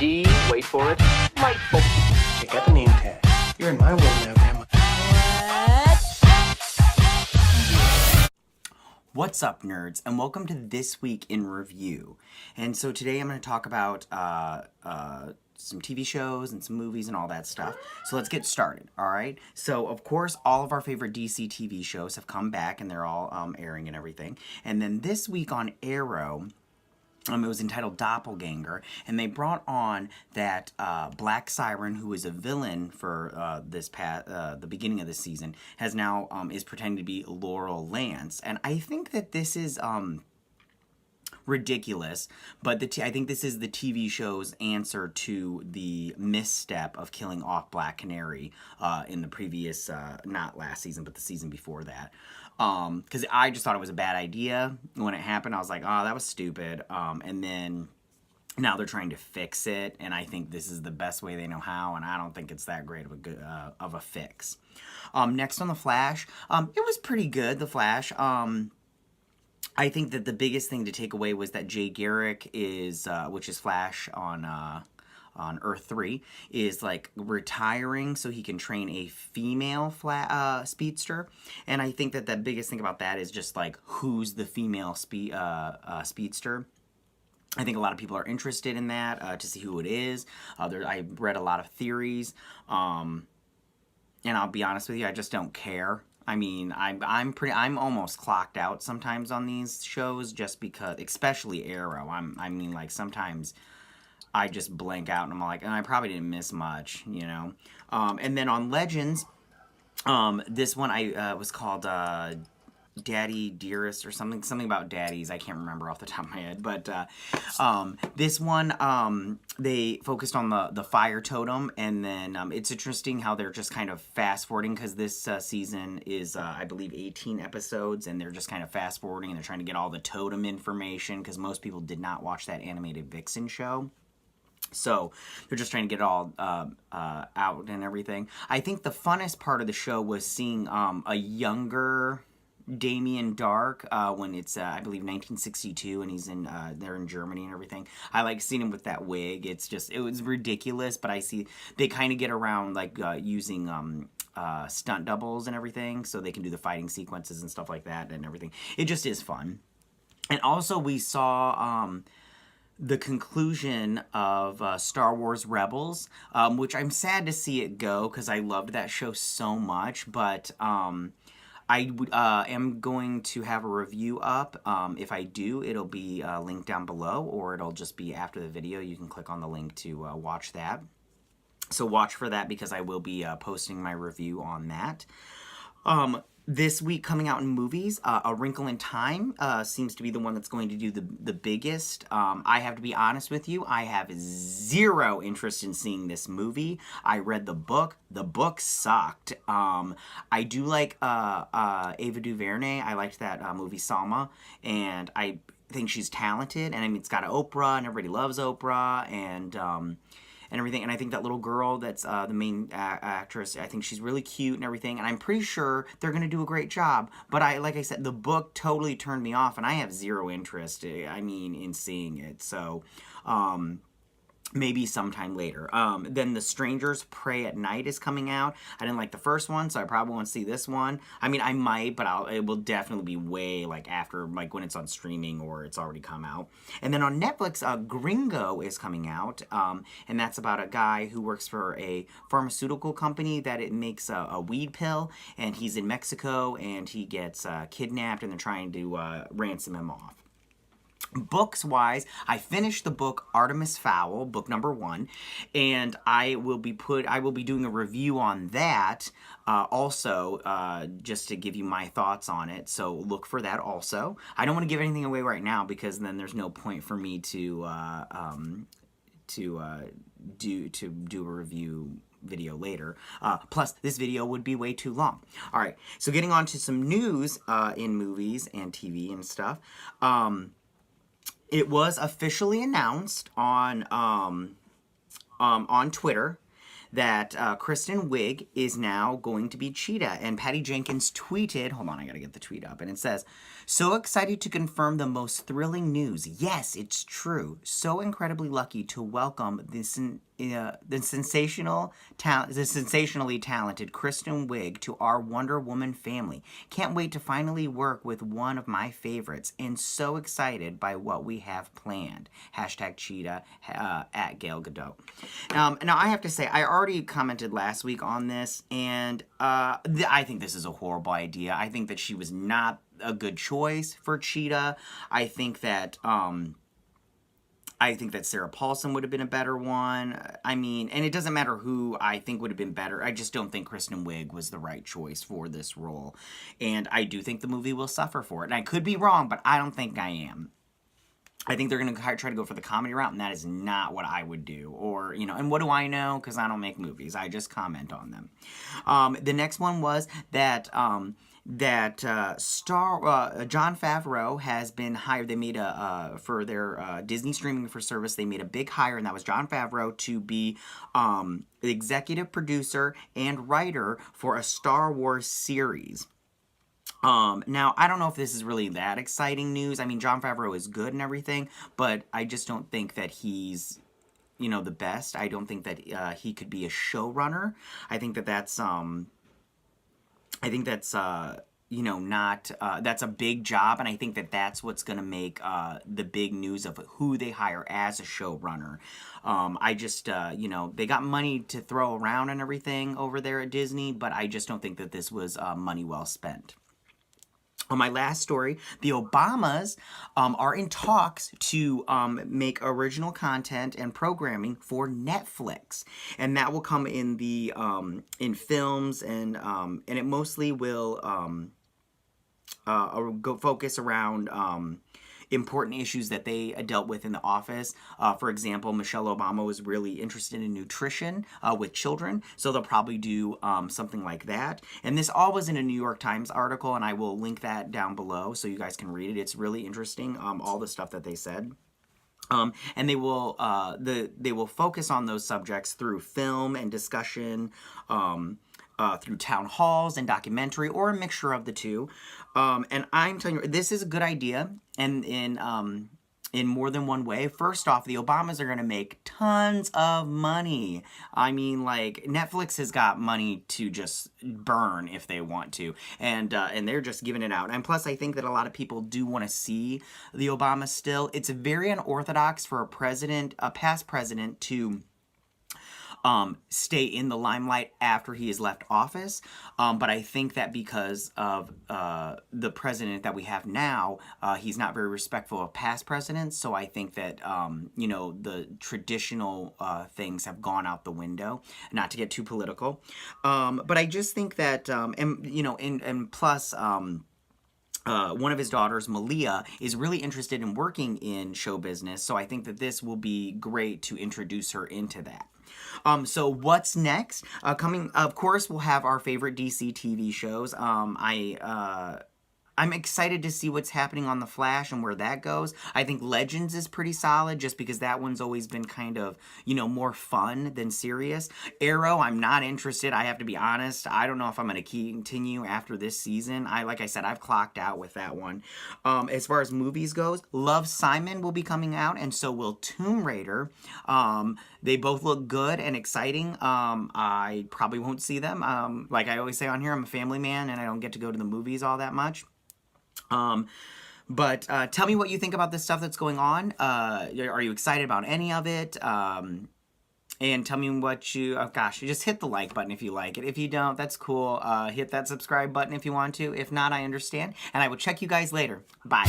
D, wait for it, delightful. Check out the name tag. You're in my world now, Grandma. What's up, nerds, and welcome to This Week in Review. And so today I'm going to talk about some TV shows and some movies and all that stuff. So let's get started, alright? So, of course, all of our favorite DC TV shows have come back, and they're all airing and everything. And then this week on Arrow, it was entitled Doppelganger, and they brought on that Black Siren, who is a villain for the beginning of the season, has now is pretending to be Laurel Lance, and I think that this is ridiculous, but I think this is the TV show's answer to the misstep of killing off Black Canary in the previous, not last season, but the season before that. Because I just thought it was a bad idea when it happened. I was like, oh, that was stupid. And then now they're trying to fix it, and I think this is the best way they know how, and I don't think it's that great of a good of a fix. Next on The Flash, it was pretty good, The Flash. I think that the biggest thing to take away was that Jay Garrick is, which is Flash on Earth 3, is like retiring so he can train a female speedster. And I think that the biggest thing about that is just like, who's the female speedster. I think a lot of people are interested in that, to see who it is. I read a lot of theories, and I'll be honest with you, I just don't care. I mean, I'm almost clocked out sometimes on these shows, just because, especially Arrow. Like sometimes I just blank out and I'm like, and I probably didn't miss much, you know. And then on Legends, this one was called Daddy Dearest or something about daddies. I can't remember off the top of my head, but this one, they focused on the fire totem, and then it's interesting how they're just kind of fast forwarding, because this season is I believe 18 episodes, and they're just kind of fast forwarding, and they're trying to get all the totem information, because most people did not watch that animated Vixen show. So they're just trying to get it all out and everything. I think the funnest part of the show was seeing a younger Damien Dark when it's I believe 1962, and he's they're in Germany and everything. I like seeing him with that wig. It was ridiculous, but I see they kind of get around like using stunt doubles and everything, so they can do the fighting sequences and stuff like that and everything. It just is fun. And also we saw the conclusion of Star Wars Rebels, which I'm sad to see it go, because I loved that show so much, but I am going to have a review up. If I do, it'll be linked down below, or it'll just be after the video. You can click on the link to watch that. So watch for that, because I will be posting my review on that. This week coming out in movies, A Wrinkle in Time seems to be the one that's going to do the biggest. I have to be honest with you, I have zero interest in seeing this movie. I read the book. The book sucked. I do like Ava DuVernay. I liked that movie Salma, and I think she's talented, and I mean, it's got Oprah, and everybody loves Oprah, and everything, and I think that little girl that's the main actress, I think she's really cute and everything, and I'm pretty sure they're going to do a great job, but like I said, the book totally turned me off, and I have zero interest, in seeing it, so, maybe sometime later. Then The Strangers Pray at Night is coming out. I didn't like the first one, so I probably won't see this one. I mean, I might, but it will definitely be way, like, after, like, when it's on streaming or it's already come out. And then on Netflix, Gringo is coming out, and that's about a guy who works for a pharmaceutical company that it makes a weed pill, and he's in Mexico, and he gets kidnapped, and they're trying to ransom him off. Books-wise, I finished the book Artemis Fowl, book number 1, and I will be doing a review on that also, just to give you my thoughts on it, so look for that also. I don't want to give anything away right now, because then there's no point for me to do a review video later. Plus, this video would be way too long. Alright, so getting on to some news in movies and TV and stuff. It was officially announced on Twitter that Kristen Wiig is now going to be Cheetah. And Patty Jenkins tweeted, hold on, I gotta get the tweet up, and it says, "So excited to confirm the most thrilling news. Yes, it's true. So incredibly lucky to welcome the sensationally talented Kristen Wiig to our Wonder Woman family. Can't wait to finally work with one of my favorites, and so excited by what we have planned. Hashtag Cheetah at Gal Gadot." Now I have to say, I already commented last week on this, and I think this is a horrible idea. I think that she was not a good choice for Cheetah. I think that Sarah Paulson would have been a better one. I mean, and it doesn't matter who I think would have been better. I just don't think Kristen Wiig was the right choice for this role. And I do think the movie will suffer for it. And I could be wrong, but I don't think I am. I think they're going to try to go for the comedy route, and that is not what I would do. Or, and what do I know? Because I don't make movies. I just comment on them. The next one was that Jon Favreau has been hired. They made for their Disney streaming service, they made a big hire, and that was Jon Favreau to be the executive producer and writer for a Star Wars series. Now, I don't know if this is really that exciting news. I mean, Jon Favreau is good and everything, but I just don't think that he's, the best. I don't think that he could be a showrunner. I think that that's not, that's a big job, and I think that that's what's going to make the big news of who they hire as a showrunner. I just, they got money to throw around and everything over there at Disney, but I just don't think that this was money well spent. On my last story, the Obamas are in talks to make original content and programming for Netflix, and that will come in the in films, and it mostly will go focus around important issues that they dealt with in the office. For example, Michelle Obama was really interested in nutrition with children, so they'll probably do something like that. And this all was in a New York Times article, and I will link that down below so you guys can read it. It's really interesting, all the stuff that they said. And they will focus on those subjects through film and discussion, through town halls and documentary, or a mixture of the two. And I'm telling you, this is a good idea, and in more than one way. First off, the Obamas are going to make tons of money. I mean, like, Netflix has got money to just burn if they want to, and they're just giving it out. And plus, I think that a lot of people do want to see the Obamas still. It's very unorthodox for a past president to stay in the limelight after he has left office. But I think that because of the president that we have now, he's not very respectful of past presidents. So I think that, the traditional things have gone out the window, not to get too political. But I just think that, and plus, one of his daughters, Malia, is really interested in working in show business. So I think that this will be great to introduce her into that. So what's next? Coming, of course, we'll have our favorite DC TV shows. I'm excited to see what's happening on The Flash and where that goes. I think Legends is pretty solid just because that one's always been kind of, more fun than serious. Arrow, I'm not interested. I have to be honest. I don't know if I'm going to continue after this season. Like I said, I've clocked out with that one. As far as movies goes, Love, Simon will be coming out, and so will Tomb Raider. They both look good and exciting. I probably won't see them. Like I always say on here, I'm a family man and I don't get to go to the movies all that much. But tell me what you think about this stuff that's going on. Are you excited about any of it? And tell me what you just hit the like button if you like it. If you don't, that's cool. Hit that subscribe button if you want to. If not, I understand. And I will check you guys later. Bye.